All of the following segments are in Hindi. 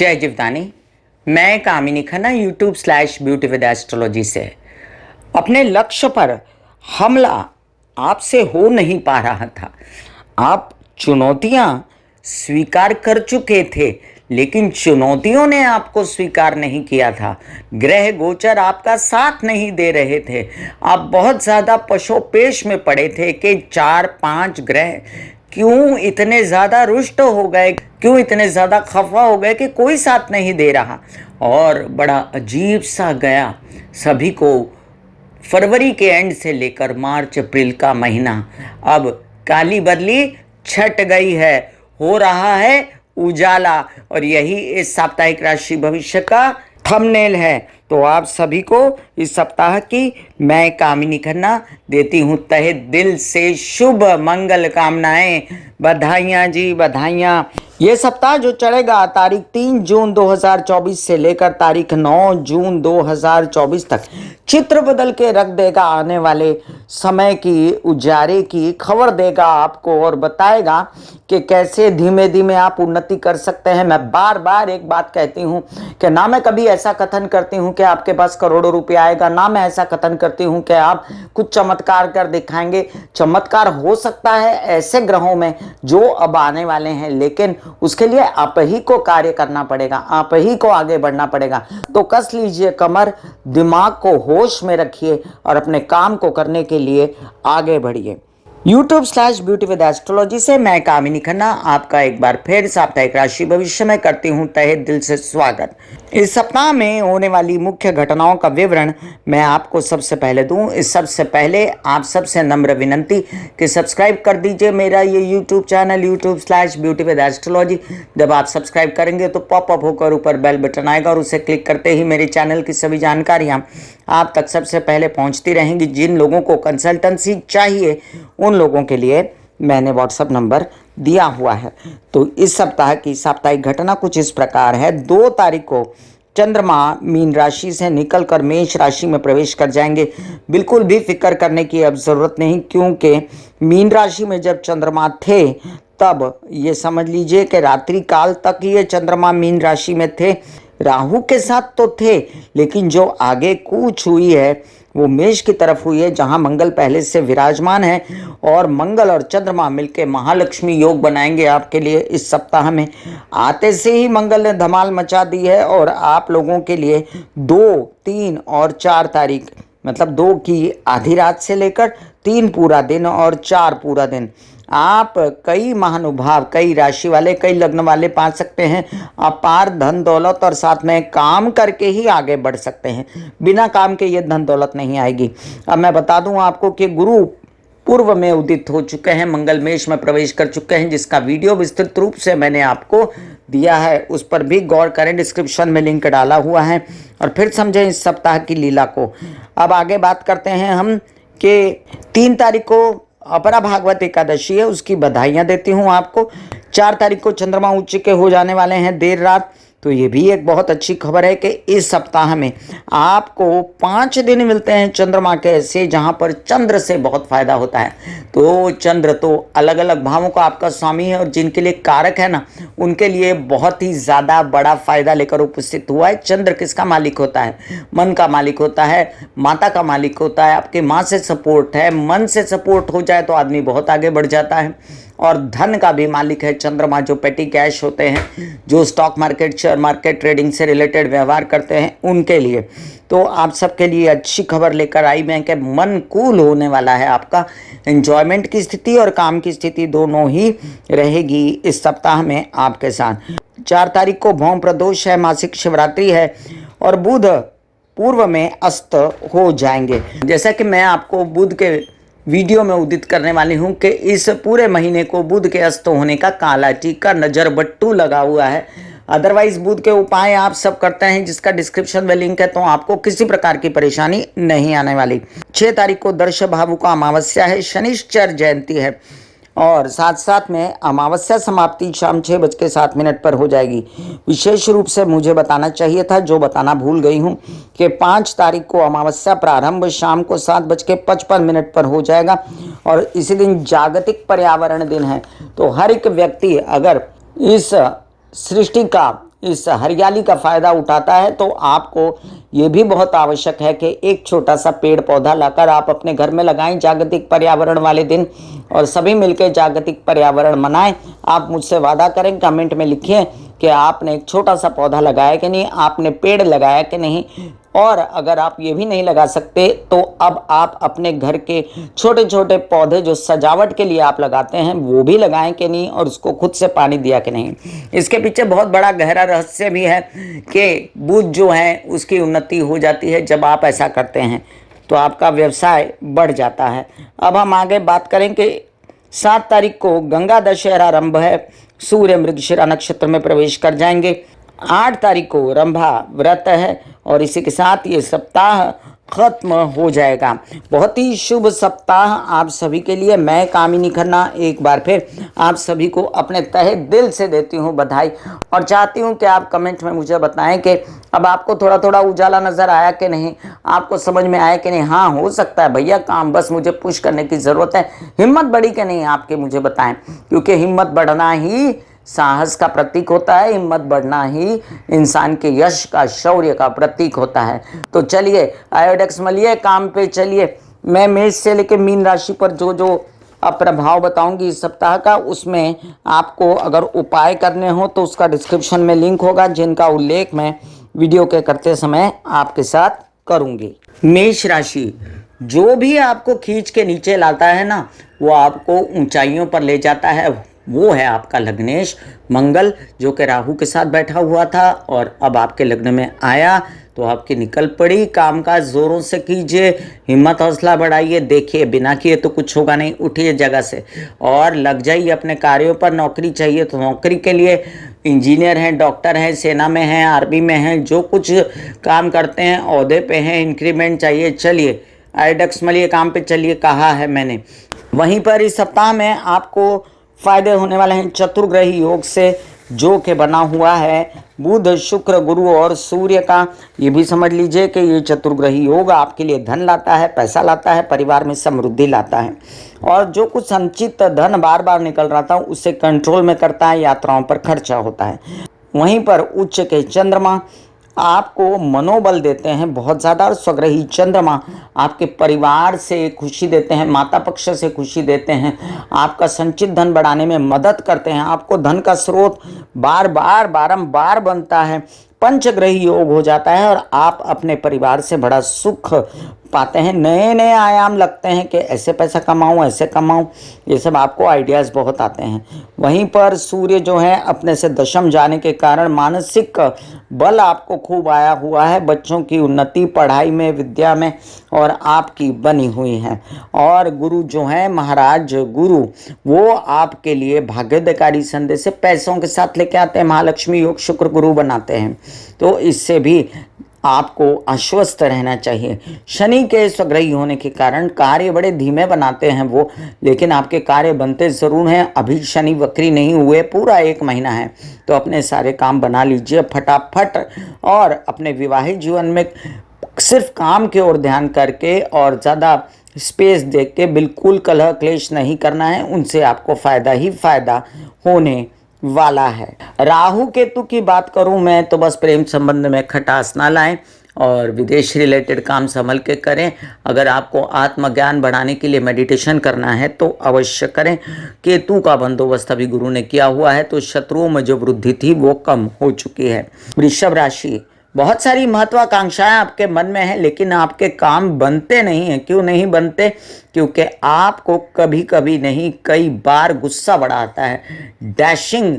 जय जीवदानी। मैं कामिनी खन्ना YouTube/ब्यूटी विद एस्ट्रोलॉजी से अपने लक्ष्य पर हमला आपसे हो नहीं पा रहा था। आप चुनौतियां स्वीकार कर चुके थे, लेकिन चुनौतियों ने आपको स्वीकार नहीं किया था। ग्रह गोचर आपका साथ नहीं दे रहे थे। आप बहुत ज़्यादा पशोपेश में पड़े थे कि 4-5 ग्रह क्यों इतने ज़्यादा रुष्ट हो गए, क्यों इतने ज़्यादा खफा हो गए कि कोई साथ नहीं दे रहा। और बड़ा अजीब सा गया सभी को। फरवरी के एंड से लेकर मार्च अप्रैल का महीना, अब काली बदली छट गई है, हो रहा है उजाला। और यही इस साप्ताहिक राशि भविष्य का थंबनेल है। तो आप सभी को इस सप्ताह की मैं कामिनी खन्ना देती हूँ तहे दिल से शुभ मंगल कामनाएं। बधाइयाँ जी, बधाइयाँ। ये सप्ताह जो चलेगा तारीख 3 जून 2024 से लेकर तारीख 9 जून 2024 तक, चित्र बदल के रख देगा। आने वाले समय की उजारे की खबर देगा आपको और बताएगा कि कैसे धीमे धीमे आप उन्नति कर सकते हैं। मैं बार बार एक बात कहती हूँ कि ना मैं कभी ऐसा कथन करती हूँ कि आपके पास करोड़ों रुपए आएगा, ना मैं ऐसा कथन करती हूँ कि आप कुछ चमत्कार कर दिखाएंगे। चमत्कार हो सकता है ऐसे ग्रहों में जो अब आने वाले हैं, लेकिन उसके लिए आप ही को कार्य करना पड़ेगा, आप ही को आगे बढ़ना पड़ेगा। तो कस लीजिए कमर, दिमाग को होश में रखिए और अपने काम को करने के लिए आगे बढ़िए। YouTube/ब्यूटी विद एस्ट्रोलॉजी से मैं कामिनी खन्ना आपका एक बार फिर साप्ताहिक राशि भविष्य में करती हूँ तहे दिल से स्वागत। इस सप्ताह में होने वाली मुख्य घटनाओं का विवरण मैं आपको सबसे पहले दूं। इस सबसे पहले आप सबसे नम्र विनंती कि सब्सक्राइब कर दीजिए मेरा ये YouTube चैनल YouTube/ब्यूटी विद एस्ट्रोलॉजी। जब आप सब्सक्राइब करेंगे तो पॉपअप होकर ऊपर बेल बटन आएगा और उसे क्लिक करते ही मेरे चैनल की सभी जानकारियाँ आप तक सबसे पहले पहुँचती रहेंगी। जिन लोगों को कंसल्टेंसी चाहिए उन लोगों के लिए मैंने व्हाट्सएप नंबर दिया हुआ है। तो इस सप्ताह की साप्ताहिक घटना कुछ इस प्रकार है। 2 तारीख को चंद्रमा मीन राशि से निकलकर मेष राशि में प्रवेश कर जाएंगे। बिल्कुल भी फिक्र करने की अब जरूरत नहीं, क्योंकि मीन राशि में जब चंद्रमा थे तब ये समझ लीजिए कि रात्रि काल तक ये चंद्रमा मीन राशि में थे। राहु के साथ तो थे, लेकिन जो आगे कूच हुई है वो मेष की तरफ हुई है, जहां मंगल पहले से विराजमान है। और मंगल और चंद्रमा मिलकर महालक्ष्मी योग बनाएंगे आपके लिए इस सप्ताह में। आते से ही मंगल ने धमाल मचा दी है और आप लोगों के लिए 2, 3 और 4 तारीख, मतलब 2 की आधी रात से लेकर 3 पूरा दिन और 4 पूरा दिन आप कई महानुभाव, कई राशि वाले, कई लग्न वाले पा सकते हैं। अपार धन दौलत और साथ में काम करके ही आगे बढ़ सकते हैं। बिना काम के ये धन दौलत नहीं आएगी। अब मैं बता दूं आपको कि गुरु पूर्व में उदित हो चुके हैं, मंगल मेष में प्रवेश कर चुके हैं, जिसका वीडियो विस्तृत रूप से मैंने आपको दिया है। उस पर भी गौर करें, डिस्क्रिप्शन में लिंक डाला हुआ है और फिर समझें इस सप्ताह की लीला को। अब आगे बात करते हैं हम कि 3 तारीख को अपरा भागवत एकादशी है, उसकी बधाइयाँ देती हूँ आपको। 4 तारीख को चंद्रमा उच्च के हो जाने वाले हैं देर रात। तो ये भी एक बहुत अच्छी खबर है कि इस सप्ताह में आपको 5 दिन मिलते हैं चंद्रमा के ऐसे, जहाँ पर चंद्र से बहुत फायदा होता है। तो चंद्र तो अलग अलग भावों का आपका स्वामी है और जिनके लिए कारक है ना, उनके लिए बहुत ही ज़्यादा बड़ा फायदा लेकर उपस्थित हुआ है। चंद्र किसका मालिक होता है? मन का मालिक होता है, माता का मालिक होता है। आपके माँ से सपोर्ट है, मन से सपोर्ट हो जाए तो आदमी बहुत आगे बढ़ जाता है। और धन का भी मालिक है चंद्रमा, जो पेटी कैश होते हैं, जो stock market, share market, trading से रिलेटेड व्यवहार करते हैं, उनके लिए। तो आप सबके लिए अच्छी खबर लेकर आई मैं कि मन कूल होने वाला है आपका। एंजॉयमेंट की स्थिति और काम की स्थिति दोनों ही रहेगी इस सप्ताह में आपके साथ। 4 तारीख को भौम प्रदोष है, मासिक शिवरात्रि है और बुध पूर्व में अस्त हो जाएंगे। जैसा कि मैं आपको बुध के वीडियो में उदित करने वाली हूं कि इस पूरे महीने को बुध के अस्त होने का काला टीका, नजर बट्टू लगा हुआ है। अदरवाइज बुध के उपाय आप सब करते हैं, जिसका डिस्क्रिप्शन में लिंक है, तो आपको किसी प्रकार की परेशानी नहीं आने वाली। 6 तारीख को दर्श भावु का अमावस्या है, शनिश्चर जयंती है और साथ साथ में अमावस्या समाप्ति शाम 6:07 पर हो जाएगी। विशेष रूप से मुझे बताना चाहिए था, जो बताना भूल गई हूँ, कि 5 तारीख को अमावस्या प्रारंभ शाम को 7:55 पर हो जाएगा और इसी दिन जागतिक पर्यावरण दिन है। तो हर एक व्यक्ति अगर इस सृष्टि का इस हरियाली का फ़ायदा उठाता है, तो आपको ये भी बहुत आवश्यक है कि एक छोटा सा पेड़ पौधा लाकर आप अपने घर में लगाएं जागतिक पर्यावरण वाले दिन, और सभी मिलकर जागतिक पर्यावरण मनाएं। आप मुझसे वादा करें, कमेंट में लिखिए कि आपने एक छोटा सा पौधा लगाया कि नहीं, आपने पेड़ लगाया कि नहीं। और अगर आप ये भी नहीं लगा सकते तो अब आप अपने घर के छोटे छोटे पौधे जो सजावट के लिए आप लगाते हैं वो भी लगाएं कि नहीं, और उसको खुद से पानी दिया कि नहीं। इसके पीछे बहुत बड़ा गहरा रहस्य भी है कि बुध जो है उसकी उन्नति हो जाती है जब आप ऐसा करते हैं, तो आपका व्यवसाय बढ़ जाता है। अब हम आगे बात करें कि 7 तारीख को गंगा दशहरा आरंभ है, सूर्य मृगशिरा नक्षत्र में प्रवेश कर जाएंगे। 8 तारीख को रंभा व्रत है और इसी के साथ ये सप्ताह खत्म हो जाएगा। बहुत ही शुभ सप्ताह आप सभी के लिए। मैं कामिनी खन्ना एक बार फिर आप सभी को अपने तहे दिल से देती हूँ बधाई, और चाहती हूँ कि आप कमेंट में मुझे बताएं कि अब आपको थोड़ा थोड़ा उजाला नज़र आया कि नहीं, आपको समझ में आया कि नहीं। हाँ, हो सकता है भैया काम, बस मुझे पुश करने की ज़रूरत है। हिम्मत बढ़ी कि नहीं आपके, मुझे बताएं, क्योंकि हिम्मत बढ़ना ही साहस का प्रतीक होता है। हिम्मत बढ़ना ही इंसान के यश का, शौर्य का प्रतीक होता है। तो चलिए आयोडेक्स मलिए, काम पे चलिए। मैं मेष से लेकर मीन राशि पर जो जो प्रभाव बताऊंगी इस सप्ताह का, उसमें आपको अगर उपाय करने हो तो उसका डिस्क्रिप्शन में लिंक होगा, जिनका उल्लेख मैं वीडियो के करते समय आपके साथ करूंगी। मेष राशि, जो भी आपको खींच के नीचे लाता है ना, वो आपको ऊंचाइयों पर ले जाता है। वो है आपका लग्नेश मंगल, जो कि राहु के साथ बैठा हुआ था और अब आपके लग्न में आया, तो आपकी निकल पड़ी। कामकाज जोरों से कीजिए, हिम्मत हौसला बढ़ाइए। देखिए बिना किए तो कुछ होगा नहीं, उठिए जगह से और लग जाइए अपने कार्यों पर। नौकरी चाहिए तो नौकरी के लिए, इंजीनियर हैं, डॉक्टर हैं, सेना में हैं, आर्मी में हैं, जो कुछ काम करते हैं, ओहदे पे हैं, इंक्रीमेंट चाहिए, चलिए आइडक्स मलिए, काम पे चलिए, कहा है मैंने। वहीं पर इस सप्ताह में आपको फायदे होने वाले हैं चतुर्ग्रही योग से, जो कि बना हुआ है बुध, शुक्र, गुरु और सूर्य का। ये भी समझ लीजिए कि ये चतुर्ग्रही योग आपके लिए धन लाता है, पैसा लाता है, परिवार में समृद्धि लाता है, और जो कुछ संचित धन बार बार निकल रहा था उसे कंट्रोल में करता है, यात्राओं पर खर्चा होता है। वहीं पर उच्च के चंद्रमा आपको मनोबल देते हैं बहुत ज़्यादा, और स्वग्रही चंद्रमा आपके परिवार से खुशी देते हैं, माता पक्ष से खुशी देते हैं, आपका संचित धन बढ़ाने में मदद करते हैं, आपको धन का स्रोत बार बार बारंबार बनता है। पंचग्रही योग हो जाता है और आप अपने परिवार से बड़ा सुख पाते हैं। नए नए आयाम लगते हैं कि ऐसे पैसा कमाऊं, ऐसे कमाऊं, ये सब आपको आइडियाज़ बहुत आते हैं। वहीं पर सूर्य जो है अपने से दशम जाने के कारण मानसिक बल आपको खूब आया हुआ है। बच्चों की उन्नति पढ़ाई में, विद्या में और आपकी बनी हुई है। और गुरु जो है महाराज गुरु, वो आपके लिए भाग्योदयकारी संदेश से पैसों के साथ लेके आते हैं। महालक्ष्मी योग शुक्र गुरु बनाते हैं, तो इससे भी आपको आश्वस्त रहना चाहिए। शनि के स्वग्रही होने के कारण कार्य बड़े धीमे बनाते हैं वो, लेकिन आपके कार्य बनते ज़रूर हैं। अभी शनि वक्री नहीं हुए, पूरा 1 महीना है, तो अपने सारे काम बना लीजिए फटाफट, और अपने विवाहित जीवन में सिर्फ काम की ओर ध्यान करके और ज़्यादा स्पेस देख के बिल्कुल कलह क्लेश नहीं करना है, उनसे आपको फ़ायदा ही फ़ायदा होने वाला है। राहु केतु की बात करूं मैं तो बस प्रेम संबंध में खटास ना लाएं और विदेश रिलेटेड काम संभल के करें। अगर आपको आत्मज्ञान बढ़ाने के लिए मेडिटेशन करना है तो अवश्य करें। केतु का बंदोबस्त अभी गुरु ने किया हुआ है, तो शत्रुओं में जो वृद्धि थी वो कम हो चुकी है। वृषभ राशि, बहुत सारी महत्वाकांक्षाएं आपके मन में हैं, लेकिन आपके काम बनते नहीं हैं। क्यों नहीं बनते? क्योंकि आपको कभी कभी नहीं, कई बार गुस्सा बड़ा आता है। डैशिंग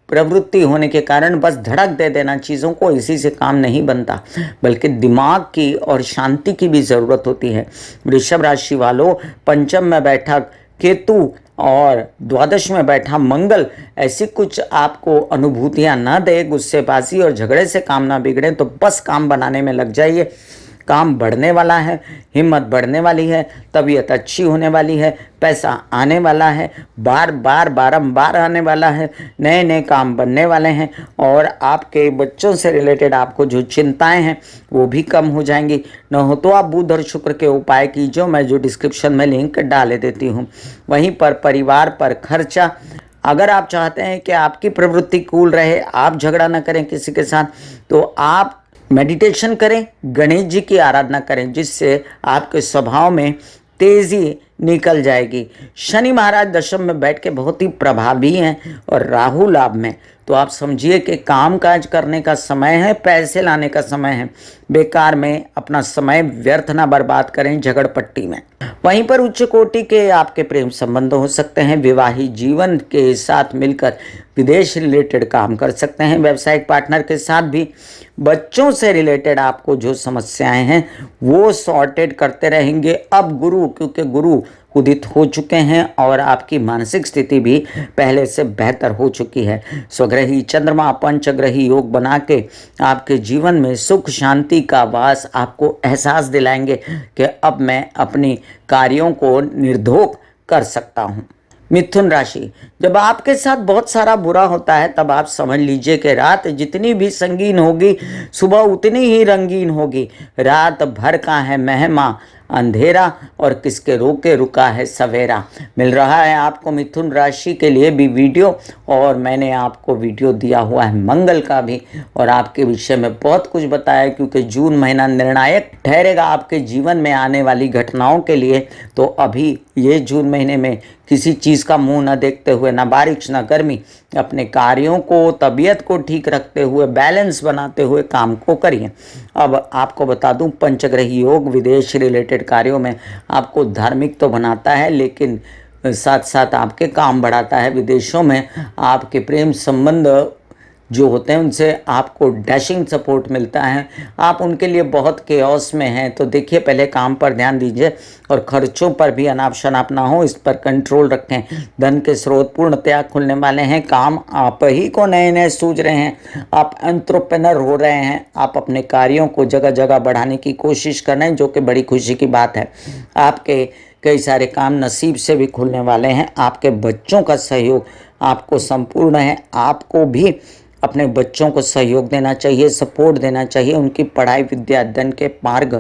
प्रवृत्ति होने के कारण बस धड़क दे देना चीज़ों को, इसी से काम नहीं बनता, बल्कि दिमाग की और शांति की भी ज़रूरत होती है। वृषभ राशि वालों, पंचम में बैठा केतु और द्वादश में बैठा मंगल ऐसी कुछ आपको अनुभूतियां ना दे, गुस्सेबाजी और झगड़े से काम ना बिगड़े, तो बस काम बनाने में लग जाइए। काम बढ़ने वाला है, हिम्मत बढ़ने वाली है, तबीयत अच्छी होने वाली है, पैसा आने वाला है, बार बार बारंबार आने वाला है, नए नए काम बनने वाले हैं, और आपके बच्चों से रिलेटेड आपको जो चिंताएं हैं वो भी कम हो जाएंगी। न हो तो आप बुध और शुक्र के उपाय कीजिए, मैं जो डिस्क्रिप्शन में लिंक डाल देती हूँ। वहीं पर परिवार पर खर्चा अगर आप चाहते हैं कि आपकी प्रवृत्ति कूल रहे, आप झगड़ा ना करें किसी के साथ, तो आप मेडिटेशन करें, गणेश जी की आराधना करें, जिससे आपके स्वभाव में तेजी निकल जाएगी। शनि महाराज दशम में बैठ के बहुत ही प्रभावी हैं और राहु लाभ में, तो आप समझिए कि काम काज करने का समय है, पैसे लाने का समय है। बेकार में अपना समय व्यर्थ ना बर्बाद करें झगड़पट्टी में। वहीं पर उच्च कोटि के आपके प्रेम संबंध हो सकते हैं। विवाहित जीवन के साथ मिलकर विदेश रिलेटेड काम कर सकते हैं। व्यावसायिक पार्टनर के साथ भी बच्चों से रिलेटेड आपको जो समस्याएं हैं वो सॉर्टेड करते रहेंगे। अब गुरु, क्योंकि गुरु उदित हो चुके हैं और आपकी मानसिक स्थिति भी पहले से बेहतर हो चुकी है। स्वग्रही चंद्रमा पंचग्रही योग बना के आपके जीवन में सुख शांति का वास आपको एहसास दिलाएंगे कि अब मैं अपनी कार्यों को निर्धोक कर सकता हूँ। मिथुन राशि, जब आपके साथ बहुत सारा बुरा होता है तब आप समझ लीजिए कि रात जितनी भी संगीन होगी सुबह उतनी ही रंगीन होगी। रात भर का है महिमा अंधेरा और किसके रोके रुका है सवेरा। मिल रहा है आपको मिथुन राशि के लिए भी वीडियो, और मैंने आपको वीडियो दिया हुआ है मंगल का भी, और आपके विषय में बहुत कुछ बताया, क्योंकि जून महीना निर्णायक ठहरेगा आपके जीवन में आने वाली घटनाओं के लिए। तो अभी ये जून महीने में किसी चीज़ का मुंह न देखते हुए, ना बारिश ना गर्मी, अपने कार्यों को, तबीयत को ठीक रखते हुए, बैलेंस बनाते हुए काम को करिए। अब आपको बता दूं, पंचग्रही योग विदेश रिलेटेड कार्यों में आपको धार्मिक तो बनाता है, लेकिन साथ साथ आपके काम बढ़ाता है। विदेशों में आपके प्रेम संबंध जो होते हैं उनसे आपको डैशिंग सपोर्ट मिलता है। आप उनके लिए बहुत केओस में हैं, तो देखिए पहले काम पर ध्यान दीजिए और खर्चों पर भी अनाप शनाप ना हो, इस पर कंट्रोल रखें। धन के स्रोत पूर्णतया खुलने वाले हैं। काम आप ही को नए नए सूझ रहे हैं, आप एंटरप्रेन्योर हो रहे हैं, आप अपने कार्यों को जगह जगह बढ़ाने की कोशिश कर रहे हैं, जो कि बड़ी खुशी की बात है। आपके कई सारे काम नसीब से भी खुलने वाले हैं। आपके बच्चों का सहयोग आपको संपूर्ण है। आपको भी अपने बच्चों को सहयोग देना चाहिए, सपोर्ट देना चाहिए। उनकी पढ़ाई विद्या अध्ययन के मार्ग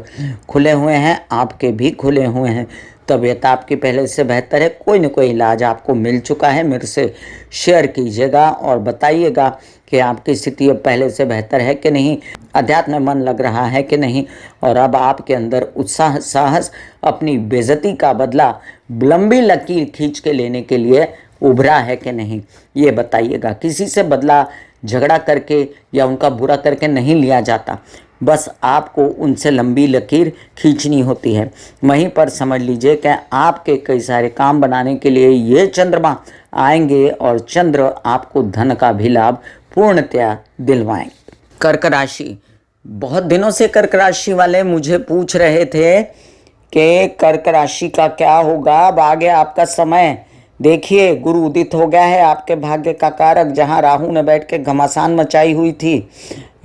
खुले हुए हैं, आपके भी खुले हुए हैं। तबीयत आपकी पहले से बेहतर है। कोई न कोई इलाज आपको मिल चुका है। मेरे से शेयर कीजिएगा और बताइएगा कि आपकी स्थिति अब पहले से बेहतर है कि नहीं, अध्यात्म में मन लग रहा है कि नहीं, और अब आपके अंदर उत्साह साहस अपनी बेइज्जती का बदला लंबी लकीर खींच के लेने के लिए उभरा है कि नहीं, ये बताइएगा। किसी से बदला झगड़ा करके या उनका बुरा करके नहीं लिया जाता, बस आपको उनसे लंबी लकीर खींचनी होती है। वहीं पर समझ लीजिए कि आपके कई सारे काम बनाने के लिए ये चंद्रमा आएंगे और चंद्र आपको धन का भी लाभ पूर्णतया दिलवाएंगे। कर्क राशि, बहुत दिनों से कर्क राशि वाले मुझे पूछ रहे थे कि कर्क राशि का क्या होगा। अब आ गया आपका समय। देखिए, गुरु उदित हो गया है, आपके भाग्य का कारक। जहां राहु ने बैठ के घमासान मचाई हुई थी,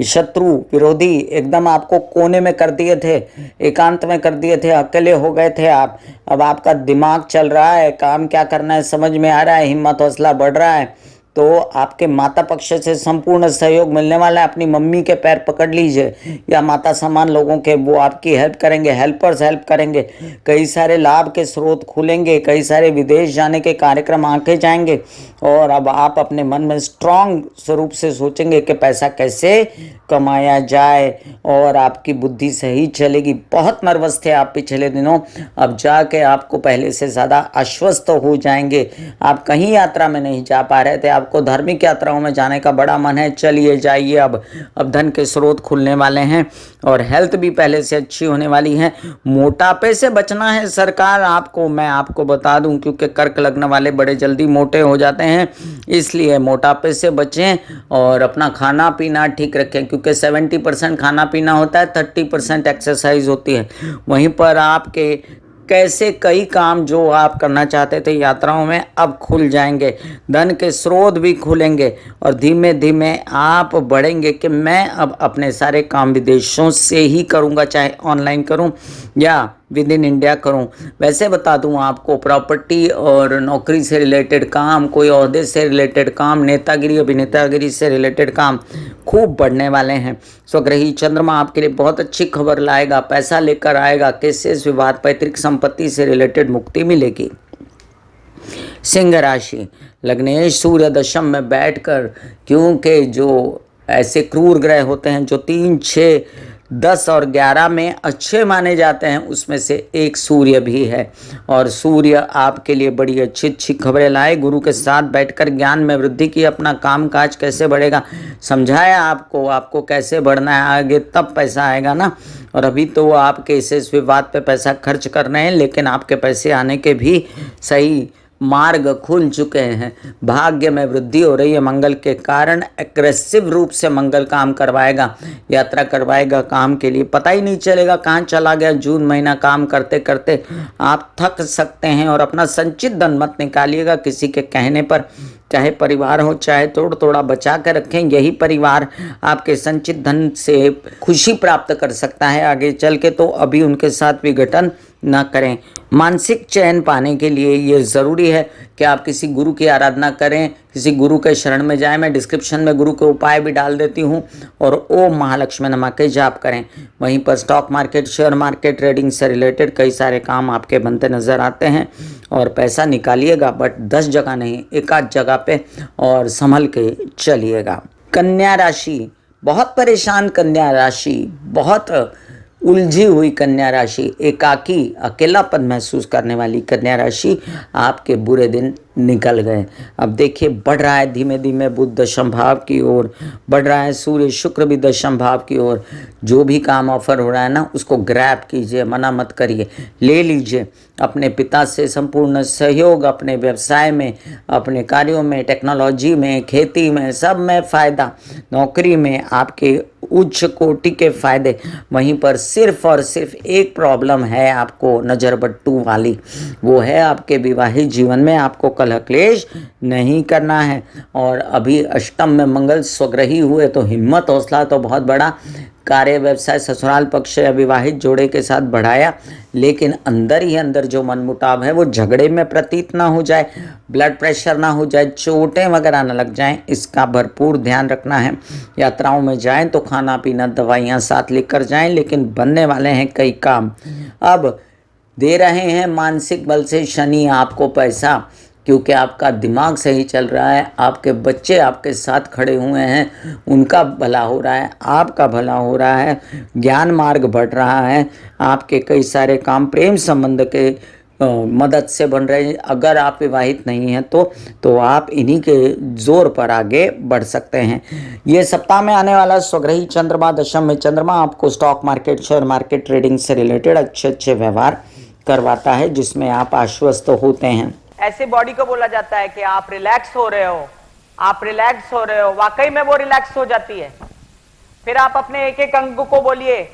शत्रु विरोधी एकदम आपको कोने में कर दिए थे, एकांत में कर दिए थे, अकेले हो गए थे आप। अब आपका दिमाग चल रहा है, काम क्या करना है समझ में आ रहा है, हिम्मत हौसला बढ़ रहा है। तो आपके माता पक्ष से संपूर्ण सहयोग मिलने वाला है। अपनी मम्मी के पैर पकड़ लीजिए, या माता समान लोगों के, वो आपकी हेल्प करेंगे, हेल्पर्स हेल्प करेंगे। कई सारे लाभ के स्रोत खुलेंगे, कई सारे विदेश जाने के कार्यक्रम आके जाएंगे। और अब आप अपने मन में स्ट्रांग स्वरूप से सोचेंगे कि पैसा कैसे कमाया जाए, और आपकी बुद्धि सही चलेगी। बहुत नर्वस थे आप पिछले दिनों, अब जाके आपको पहले से ज़्यादा आश्वस्त हो जाएंगे। आप कहीं यात्रा में नहीं जा पा रहे थे, आपको धार्मिक यात्राओं में जाने का बड़ा मन है, चलिए जाइए। अब धन के स्रोत खुलने वाले हैं और हेल्थ भी पहले से अच्छी होने वाली है। मोटापे से बचना है सरकार आपको, मैं आपको बता दूं, क्योंकि कर्क लग्न वाले बड़े जल्दी मोटे हो जाते हैं, इसलिए मोटापे से बचें और अपना खाना पीना ठीक रखें, क्योंकि 70% खाना पीना होता है, 30% एक्सरसाइज होती है। वहीं पर आपके कैसे कई काम जो आप करना चाहते थे यात्राओं में अब खुल जाएंगे, धन के स्रोत भी खुलेंगे और धीमे धीमे आप बढ़ेंगे कि मैं अब अपने सारे काम विदेशों से ही करूंगा, चाहे ऑनलाइन करूं या विद इन इंडिया करूं। वैसे बता दूं आपको, प्रॉपर्टी और नौकरी से रिलेटेड काम, कोई ओहदे से रिलेटेड काम, नेतागिरी अभिनेतागिरी से रिलेटेड काम खूब बढ़ने वाले हैं। स्वग्रही चंद्रमा आपके लिए बहुत अच्छी खबर लाएगा, पैसा लेकर आएगा, केसेस विवाद, पैतृक संपत्ति से रिलेटेड मुक्ति मिलेगी। सिंह राशि, लग्नेश सूर्य दशम में बैठकर, क्योंकि जो ऐसे क्रूर ग्रह होते हैं जो 3, 6, 10 और 11 में अच्छे माने जाते हैं, उसमें से एक सूर्य भी है। और सूर्य आपके लिए बड़ी अच्छी अच्छी खबरें लाए। गुरु के साथ बैठकर ज्ञान में वृद्धि की, अपना काम काज कैसे बढ़ेगा समझाया आपको, आपको कैसे बढ़ना है आगे, तब पैसा आएगा ना। और अभी तो वो आपके इस विवाद पे पैसा खर्च कर रहे हैं, लेकिन आपके पैसे आने के भी सही मार्ग खुल चुके हैं। भाग्य में वृद्धि हो रही है मंगल के कारण। एग्रेसिव रूप से मंगल काम करवाएगा, यात्रा करवाएगा काम के लिए, पता ही नहीं चलेगा कहाँ चला गया। जून महीना काम करते करते आप थक सकते हैं। और अपना संचित धन मत निकालिएगा किसी के कहने पर, चाहे परिवार हो चाहे थोड़ा थोड़ा बचा कर रखें। यही परिवार आपके संचित धन से खुशी प्राप्त कर सकता है आगे चल के, तो अभी उनके साथ विघटन न करें। मानसिक चैन पाने के लिए ये ज़रूरी है कि आप किसी गुरु की आराधना करें, किसी गुरु के शरण में जाएं। मैं डिस्क्रिप्शन में गुरु के उपाय भी डाल देती हूं। और ओम महालक्ष्मी नमः के जाप करें। वहीं पर stock market, share market, trading से रिलेटेड कई सारे काम आपके बनते नज़र आते हैं। और पैसा निकालिएगा, बट 10 जगह नहीं, एक आध जगह पे, और संभल के चलिएगा। कन्या राशि, बहुत परेशान कन्या राशि, बहुत उलझी हुई कन्या राशि, एकाकी अकेलापन महसूस करने वाली कन्या राशि, आपके बुरे दिन निकल गए। अब देखिए बढ़ रहा है धीमे धीमे बुध दशम भाव की ओर, बढ़ रहा है सूर्य शुक्र भी दशम भाव की ओर। जो भी काम ऑफर हो रहा है ना, उसको ग्रैब कीजिए, मना मत करिए, ले लीजिए। अपने पिता से संपूर्ण सहयोग, अपने व्यवसाय में, अपने कार्यों में, टेक्नोलॉजी में, खेती में, सब में फ़ायदा, नौकरी में आपके उच्च कोटि के फायदे। वहीं पर सिर्फ और सिर्फ एक प्रॉब्लम है आपको नज़र बट्टू वाली, वो है आपके विवाहित जीवन में आपको कलह क्लेश नहीं करना है। और अभी अष्टम में मंगल स्वग्रही हुए, तो हिम्मत हौसला तो बहुत बड़ा, कार्य व्यवसाय ससुराल पक्ष या विवाहित जोड़े के साथ बढ़ाया, लेकिन अंदर ही अंदर जो मनमुटाव है वो झगड़े में प्रतीत ना हो जाए, ब्लड प्रेशर ना हो जाए, चोटें वगैरह ना लग जाएं, इसका भरपूर ध्यान रखना है। यात्राओं में जाएं तो खाना पीना दवाइयाँ साथ लेकर जाएं, लेकिन बनने वाले हैं कई काम। अब दे रहे हैं मानसिक बल से शनि आपको पैसा, क्योंकि आपका दिमाग सही चल रहा है, आपके बच्चे आपके साथ खड़े हुए हैं, उनका भला हो रहा है, आपका भला हो रहा है, ज्ञान मार्ग बढ़ रहा है, आपके कई सारे काम प्रेम संबंध के मदद से बन रहे हैं। अगर आप विवाहित नहीं हैं तो आप इन्हीं के जोर पर आगे बढ़ सकते हैं। ये सप्ताह में आने वाला स्वग्रही चंद्रमा, दशम में चंद्रमा, आपको stock market, share market, trading से रिलेटेड अच्छे अच्छे व्यवहार करवाता है, जिसमें आप आश्वस्त होते हैं। ऐसे बॉडी को बोला जाता है कि आप रिलैक्स हो रहे हो, आप रिलैक्स हो रहे हो, वाकई में वो रिलैक्स हो जाती है। फिर आप अपने एक एक अंग को बोलिए,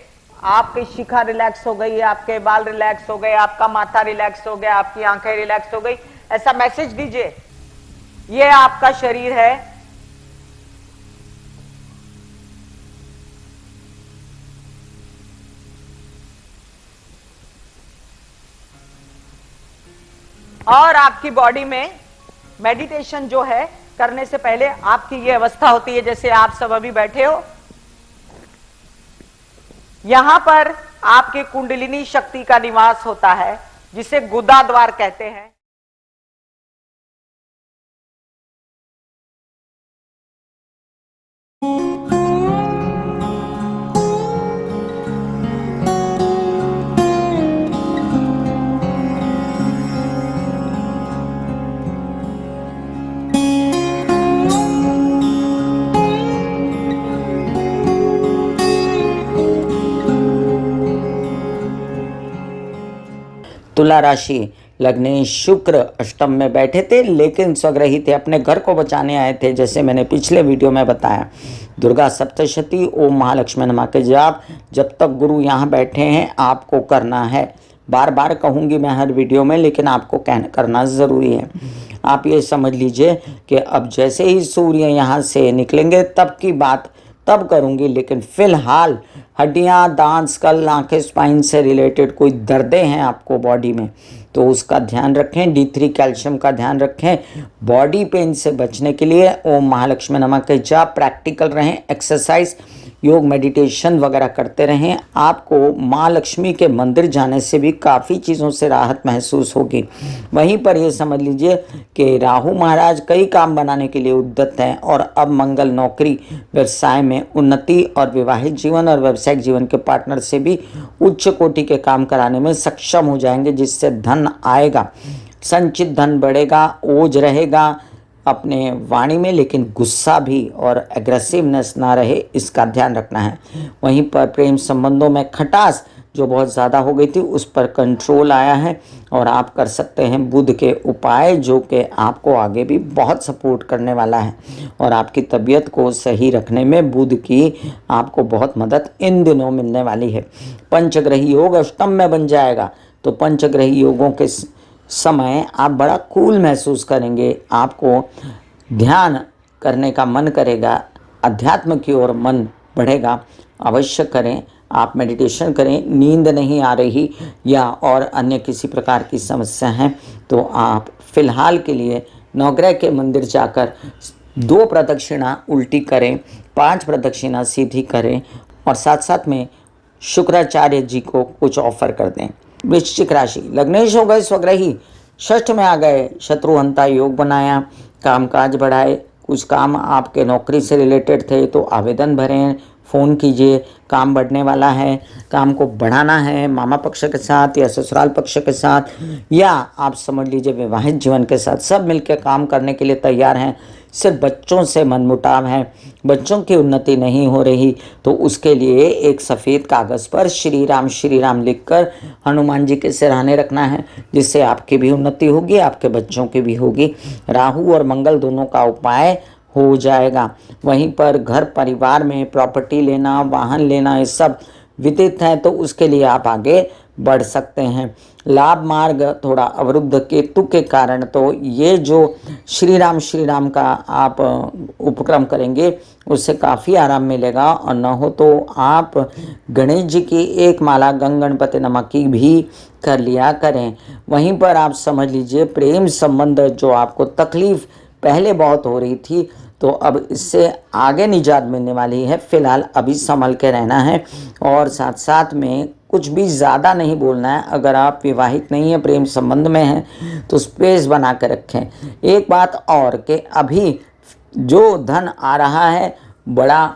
आपकी शिखा रिलैक्स हो गई, आपके बाल रिलैक्स हो गए, आपका माथा रिलैक्स हो गया, आपकी आंखें रिलैक्स हो गई, ऐसा मैसेज दीजिए। ये आपका शरीर है, और आपकी बॉडी में मेडिटेशन जो है करने से पहले आपकी ये अवस्था होती है, जैसे आप सब अभी बैठे हो, यहां पर आपके कुंडलिनी शक्ति का निवास होता है, जिसे गुदा द्वार कहते हैं। तुला राशि, लग्न शुक्र अष्टम में बैठे थे, लेकिन स्वग्रही थे, अपने घर को बचाने आए थे, जैसे मैंने पिछले वीडियो में बताया। दुर्गा सप्तशती, ओम महालक्ष्मी नमः के जाप जब तक गुरु यहाँ बैठे हैं आपको करना है। बार बार कहूँगी मैं हर वीडियो में, लेकिन आपको करना ज़रूरी है। आप ये समझ लीजिए कि अब जैसे ही सूर्य यहाँ से निकलेंगे तब की बात तब करूँगी, लेकिन फ़िलहाल हड्डियाँ, दांत, स्कल, आँखें, स्पाइन से रिलेटेड कोई दर्दें हैं आपको बॉडी में, तो उसका ध्यान रखें। D3 कैल्शियम का ध्यान रखें। बॉडी पेन से बचने के लिए ओम महालक्ष्मी नमः के जाप, प्रैक्टिकल रहें, एक्सरसाइज योग मेडिटेशन वगैरह करते रहें। आपको माँ लक्ष्मी के मंदिर जाने से भी काफ़ी चीज़ों से राहत महसूस होगी। वहीं पर ये समझ लीजिए कि राहु महाराज कई काम बनाने के लिए उद्यत हैं और अब मंगल नौकरी व्यवसाय में उन्नति और विवाहित जीवन और व्यावसायिक जीवन के पार्टनर से भी उच्च कोटि के काम कराने में सक्षम हो जाएंगे, जिससे धन आएगा, संचित धन बढ़ेगा। ओज रहेगा अपने वाणी में, लेकिन गुस्सा भी और एग्रेसिवनेस ना रहे, इसका ध्यान रखना है। वहीं पर प्रेम संबंधों में खटास जो बहुत ज़्यादा हो गई थी उस पर कंट्रोल आया है और आप कर सकते हैं बुध के उपाय, जो कि आपको आगे भी बहुत सपोर्ट करने वाला है और आपकी तबीयत को सही रखने में बुध की आपको बहुत मदद इन दिनों मिलने वाली है। पंचग्रही योग अष्टम में बन जाएगा, तो पंचग्रही योगों के समय आप बड़ा कूल महसूस करेंगे, आपको ध्यान करने का मन करेगा, अध्यात्म की ओर मन बढ़ेगा। अवश्य करें, आप मेडिटेशन करें। नींद नहीं आ रही या और अन्य किसी प्रकार की समस्या है तो आप फिलहाल के लिए नवग्रह के मंदिर जाकर 2 प्रदक्षिणा उल्टी करें, 5 प्रदक्षिणा सीधी करें और साथ साथ में शुक्राचार्य जी को कुछ ऑफर कर दें। वृश्चिक राशि, लग्नेश हो गए स्वग्रही, षष्ठ में आ गए, शत्रुहंता योग बनाया, कामकाज बढ़ाए। कुछ काम आपके नौकरी से रिलेटेड थे तो आवेदन भरें, फ़ोन कीजिए, काम बढ़ने वाला है, काम को बढ़ाना है मामा पक्ष के साथ या ससुराल पक्ष के साथ, या आप समझ लीजिए विवाहित जीवन के साथ, सब मिलकर काम करने के लिए तैयार हैं। सिर्फ बच्चों से मनमुटाव है, बच्चों की उन्नति नहीं हो रही, तो उसके लिए एक सफ़ेद कागज़ पर श्री राम लिखकर हनुमान जी के सिरहाने रखना है, जिससे आपकी भी उन्नति होगी, आपके बच्चों की भी होगी। राहु और मंगल दोनों का उपाय हो जाएगा। वहीं पर घर परिवार में प्रॉपर्टी लेना, वाहन लेना, ये सब विदित है, तो उसके लिए आप आगे बढ़ सकते हैं। लाभ मार्ग थोड़ा अवरुद्ध केतु के कारण, तो ये जो श्री राम का आप उपक्रम करेंगे उससे काफ़ी आराम मिलेगा। और न हो तो आप गणेश जी की एक माला गंग गणपति नमः की भी कर लिया करें। वहीं पर आप समझ लीजिए प्रेम संबंध जो आपको तकलीफ़ पहले बहुत हो रही थी, तो अब इससे आगे निजात मिलने वाली है। फिलहाल अभी संभल के रहना है और साथ साथ में कुछ भी ज़्यादा नहीं बोलना है। अगर आप विवाहित नहीं हैं, प्रेम संबंध में हैं, तो स्पेस बना के रखें। एक बात और कि अभी जो धन आ रहा है बड़ा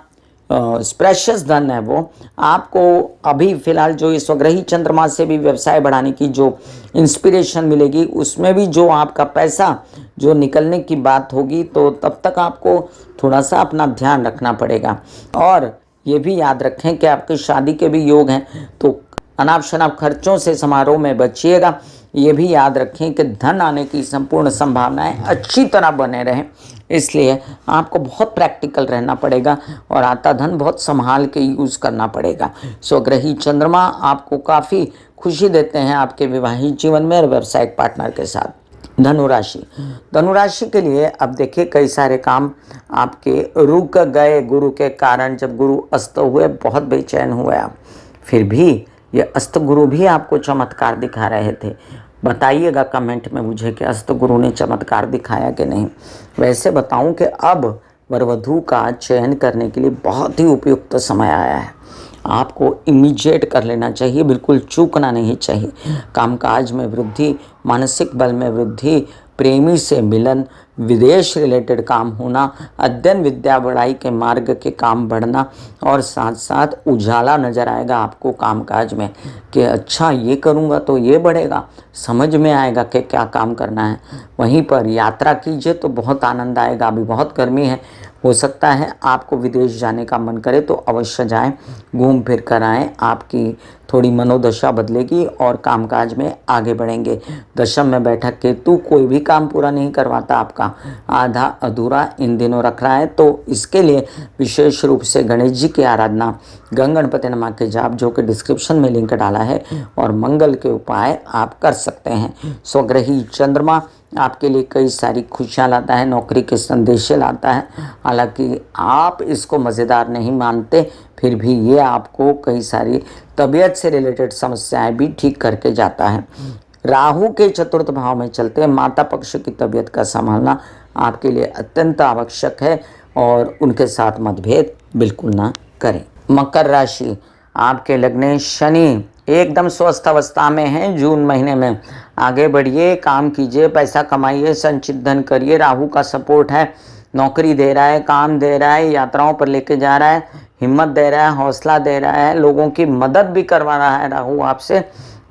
स्प्रेशियस धन है, वो आपको अभी फ़िलहाल जो इस स्वग्रही चंद्रमा से भी व्यवसाय बढ़ाने की जो इंस्पिरेशन मिलेगी, उसमें भी जो आपका पैसा जो निकलने की बात होगी, तो तब तक आपको थोड़ा सा अपना ध्यान रखना पड़ेगा। और ये भी याद रखें कि आपकी शादी के भी योग हैं, तो अनाप शनाप खर्चों से समारोह में बचिएगा। ये भी याद रखें कि धन आने की संपूर्ण संभावनाएं अच्छी तरह बने रहें, इसलिए आपको बहुत प्रैक्टिकल रहना पड़ेगा और आता धन बहुत संभाल के यूज़ करना पड़ेगा। स्वग्रही चंद्रमा आपको काफ़ी खुशी देते हैं आपके विवाहित जीवन में और व्यावसायिक पार्टनर के साथ। धनुराशि के लिए अब देखिए कई सारे काम आपके रुक गए गुरु के कारण। जब गुरु अस्त हुए बहुत बेचैन हुए आप, फिर भी ये अस्त गुरु भी आपको चमत्कार दिखा रहे थे। बताइएगा कमेंट में मुझे कि अस्त गुरु ने चमत्कार दिखाया कि नहीं। वैसे बताऊं कि अब वरवधू का चयन करने के लिए बहुत ही उपयुक्त समय आया है। आपको इमीडिएट कर लेना चाहिए, बिल्कुल चूकना नहीं चाहिए। कामकाज में वृद्धि, मानसिक बल में वृद्धि, प्रेमी से मिलन, विदेश रिलेटेड काम होना, अध्ययन विद्या बढ़ाई के मार्ग के काम बढ़ना और साथ साथ उजाला नज़र आएगा आपको कामकाज में कि अच्छा ये करूँगा तो ये बढ़ेगा, समझ में आएगा कि क्या काम करना है। वहीं पर यात्रा कीजिए तो बहुत आनंद आएगा। अभी बहुत गर्मी है, हो सकता है आपको विदेश जाने का मन करे तो अवश्य जाएं, घूम फिर कर आएँ, आपकी थोड़ी मनोदशा बदलेगी और कामकाज में आगे बढ़ेंगे। दशम में बैठा केतु कोई भी काम पूरा नहीं करवाता, आपका आधा अधूरा इन दिनों रख रहा है, तो इसके लिए विशेष रूप से गणेश जी की आराधना, गंग गणपति नमः के जाप जो कि डिस्क्रिप्शन में लिंक डाला है, और मंगल के उपाय आप कर सकते हैं। स्वग्रही चंद्रमा आपके लिए कई सारी खुशियाँ लाता है, नौकरी के संदेशे लाता है। हालांकि आप इसको मज़ेदार नहीं मानते, फिर भी ये आपको कई सारी तबीयत से रिलेटेड समस्याएं भी ठीक करके जाता है। राहु के चतुर्थ भाव में चलते माता पक्ष की तबीयत का संभालना आपके लिए अत्यंत आवश्यक है और उनके साथ मतभेद बिल्कुल ना करें। मकर राशि, आपके लग्न शनि एकदम स्वस्थ अवस्था में हैं। जून महीने में आगे बढ़िए, काम कीजिए, पैसा कमाइए, संचित धन करिए। राहु का सपोर्ट है, नौकरी दे रहा है, काम दे रहा है, यात्राओं पर लेके जा रहा है, हिम्मत दे रहा है, हौसला दे रहा है, लोगों की मदद भी करवा रहा है राहु आपसे।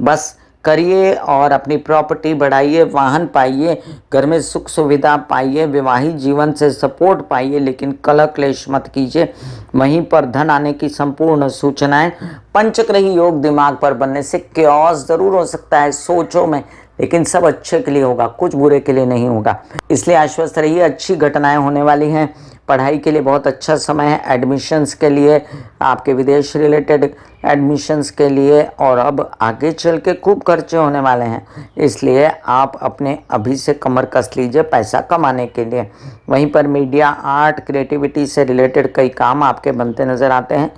बस करिए और अपनी प्रॉपर्टी बढ़ाइए, वाहन पाइए, घर में सुख सुविधा पाइए, वैवाहिक जीवन से सपोर्ट पाइए, लेकिन कलह क्लेश मत कीजिए। वहीं पर धन आने की संपूर्ण सूचनाएं। पंचग्रही योग दिमाग पर बनने से क्योस जरूर हो सकता है सोचों में, लेकिन सब अच्छे के लिए होगा, कुछ बुरे के लिए नहीं होगा। इसलिए आश्वस्त रहिए, अच्छी घटनाएं होने वाली हैं। पढ़ाई के लिए बहुत अच्छा समय है, एडमिशन्स के लिए, आपके विदेश रिलेटेड एडमिशन्स के लिए, और अब आगे चल के खूब खर्चे होने वाले हैं। इसलिए आप अपने अभी से कमर कस लीजिए पैसा कमाने के लिए। वहीं पर मीडिया, आर्ट, क्रिएटिविटी से रिलेटेड कई काम आपके बनते नज़र आते हैं।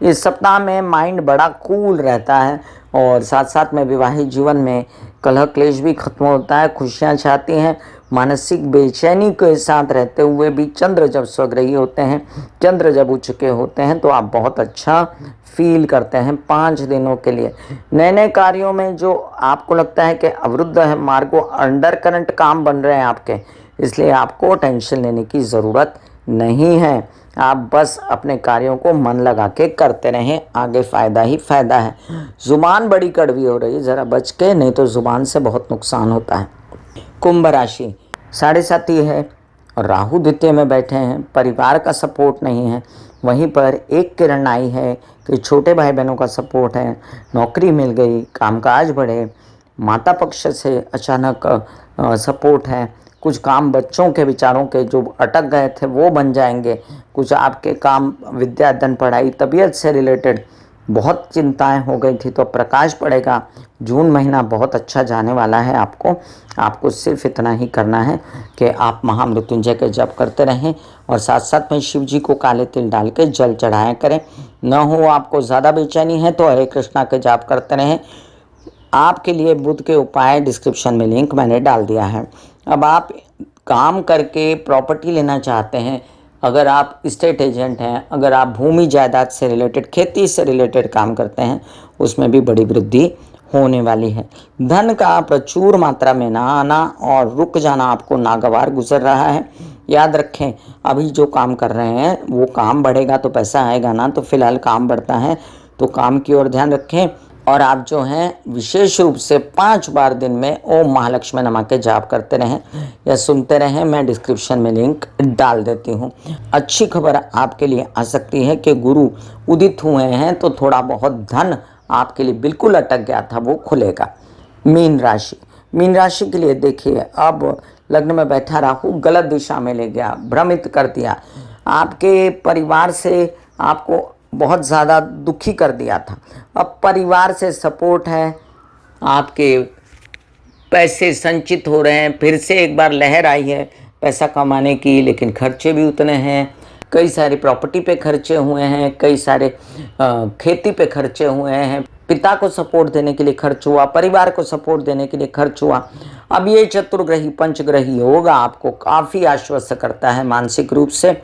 इस सप्ताह में माइंड बड़ा कूल रहता है, और साथ साथ में विवाहित जीवन में कलह क्लेश भी खत्म होता है, खुशियाँ छाती हैं। मानसिक बेचैनी के साथ रहते हुए भी चंद्र जब स्वग्रही होते हैं, चंद्र जब उच्च के होते हैं, तो आप बहुत अच्छा फील करते हैं 5 दिनों के लिए। नए नए कार्यों में जो आपको लगता है कि अवरुद्ध है मार्गों, अंडर करंट काम बन रहे हैं आपके, इसलिए आपको टेंशन लेने की ज़रूरत नहीं है। आप बस अपने कार्यों को मन लगा के करते रहें, आगे फ़ायदा ही फ़ायदा है। ज़ुबान बड़ी कड़वी हो रही है, ज़रा बच के, नहीं तो ज़ुबान से बहुत नुकसान होता है। कुंभ राशि, 7.5 है और राहु द्वितीय में बैठे हैं, परिवार का सपोर्ट नहीं है। वहीं पर एक किरण आई है कि छोटे भाई बहनों का सपोर्ट है, नौकरी मिल गई, कामकाज बढ़े, माता पक्ष से अचानक सपोर्ट है। कुछ काम बच्चों के विचारों के जो अटक गए थे वो बन जाएंगे। कुछ आपके काम, विद्या, धन, पढ़ाई, तबीयत से रिलेटेड बहुत चिंताएं हो गई थी तो प्रकाश पड़ेगा। जून महीना बहुत अच्छा जाने वाला है आपको सिर्फ इतना ही करना है कि आप महामृत्युंजय के जप करते रहें, और साथ साथ में शिव जी को काले तिल डाल के जल चढ़ाया करें। न हो आपको ज़्यादा बेचैनी है तो हरे कृष्णा के जाप करते रहें। आपके लिए बुध के उपाय डिस्क्रिप्शन में लिंक मैंने डाल दिया है। अब आप काम करके प्रॉपर्टी लेना चाहते हैं, अगर आप स्टेट एजेंट हैं, अगर आप भूमि जायदाद से रिलेटेड, खेती से रिलेटेड काम करते हैं, उसमें भी बड़ी वृद्धि होने वाली है। धन का प्रचुर मात्रा में ना आना और रुक जाना आपको नागवार गुजर रहा है। याद रखें, अभी जो काम कर रहे हैं वो काम बढ़ेगा तो पैसा आएगा ना, तो फिलहाल काम बढ़ता है तो काम की ओर ध्यान रखें। और आप जो हैं विशेष रूप से 5 बार दिन में ओम महालक्ष्मी नमः के जाप करते रहें या सुनते रहें। मैं डिस्क्रिप्शन में लिंक डाल देती हूँ। अच्छी खबर आपके लिए आ सकती है कि गुरु उदित हुए हैं, तो थोड़ा बहुत धन आपके लिए बिल्कुल अटक गया था वो खुलेगा। मीन राशि, मीन राशि के लिए देखिए, अब लग्न में बैठा राहु गलत दिशा में ले गया, भ्रमित कर दिया, आपके परिवार से आपको बहुत ज़्यादा दुखी कर दिया था। अब परिवार से सपोर्ट है, आपके पैसे संचित हो रहे हैं, फिर से एक बार लहर आई है पैसा कमाने की, लेकिन खर्चे भी उतने हैं। कई सारे प्रॉपर्टी पे खर्चे हुए हैं, कई सारे खेती पे खर्चे हुए हैं, पिता को सपोर्ट देने के लिए खर्च हुआ, परिवार को सपोर्ट देने के लिए खर्च हुआ। अब ये चतुर्ग्रही पंचग्रही योग आपको काफ़ी आश्वस्त करता है मानसिक रूप से।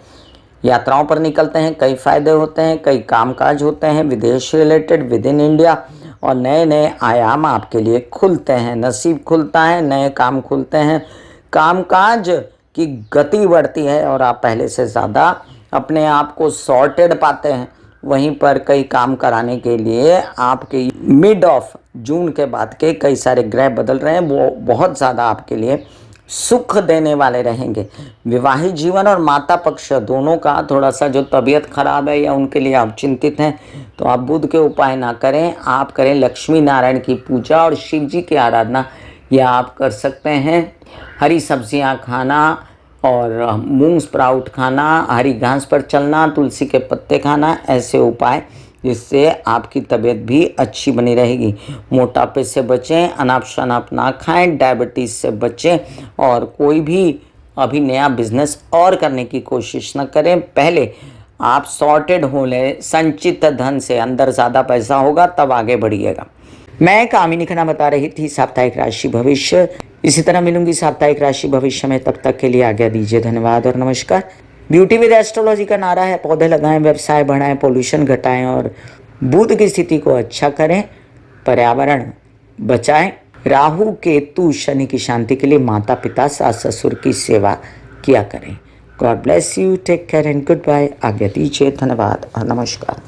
यात्राओं पर निकलते हैं, कई फायदे होते हैं, कई कामकाज होते हैं विदेश रिलेटेड, विद इन इंडिया, और नए नए आयाम आपके लिए खुलते हैं, नसीब खुलता है, नए काम खुलते हैं, कामकाज की गति बढ़ती है और आप पहले से ज़्यादा अपने आप को सॉर्टेड पाते हैं। वहीं पर कई काम कराने के लिए आपके मिड ऑफ जून के बाद के कई सारे ग्रह बदल रहे हैं, वो बहुत ज़्यादा आपके लिए सुख देने वाले रहेंगे। विवाहित जीवन और माता पक्ष दोनों का थोड़ा सा जो तबीयत खराब है या उनके लिए आप चिंतित हैं, तो आप बुध के उपाय ना करें, आप करें लक्ष्मी नारायण की पूजा और शिव जी की आराधना। यह आप कर सकते हैं। हरी सब्जियां खाना और मूंग स्प्राउट खाना, हरी घास पर चलना, तुलसी के पत्ते खाना, ऐसे उपाय जिससे आपकी तबीयत भी अच्छी बनी रहेगी। मोटापे से बचें, अनाप शनाप ना खाएं, डायबिटीज़ से बचें, और कोई भी अभी नया बिजनेस और करने की कोशिश न करें। पहले आप सॉर्टेड हो लें संचित धन से, अंदर ज़्यादा पैसा होगा तब आगे बढ़िएगा। मैं कामिनी खन्ना बता रही थी साप्ताहिक राशि भविष्य। इसी तरह मिलूंगी साप्ताहिक राशि भविष्य में, तब तक के लिए आज्ञा दीजिए। धन्यवाद और नमस्कार। ब्यूटी विद एस्ट्रोलॉजी का नारा है पौधे लगाएं, व्यवसाय बढ़ाएं, पोल्यूशन घटाएं और बुध की स्थिति को अच्छा करें, पर्यावरण बचाएं। राहु केतु शनि की शांति के लिए माता पिता सास ससुर की सेवा किया करें। God bless you, take care and goodbye. आज्ञा दीजिए, धन्यवाद और नमस्कार।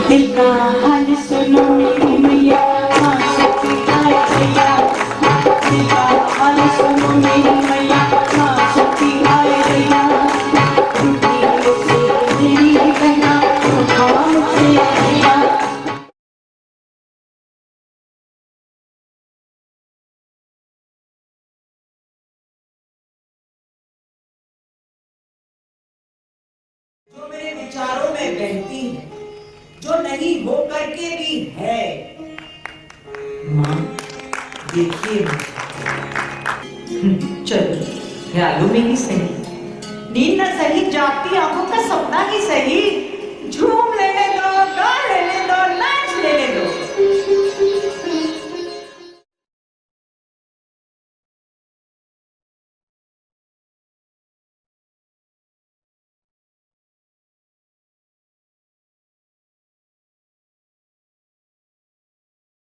दिल का हाल सुनो मेरी मैया, हाँ सच्ची हाय भैया। दिल का हाल सुनो मेरी मैया, हाँ सच्ची हाय भैया। टूटी से मेरी बहना, काम से भैया। जो मेरे विचारों में बहती है, जो नहीं हो करके भी है। माँ देखिए चलो ख्यालों में ही सही, नींद न सही, जागती आंखों का सपना ही सही।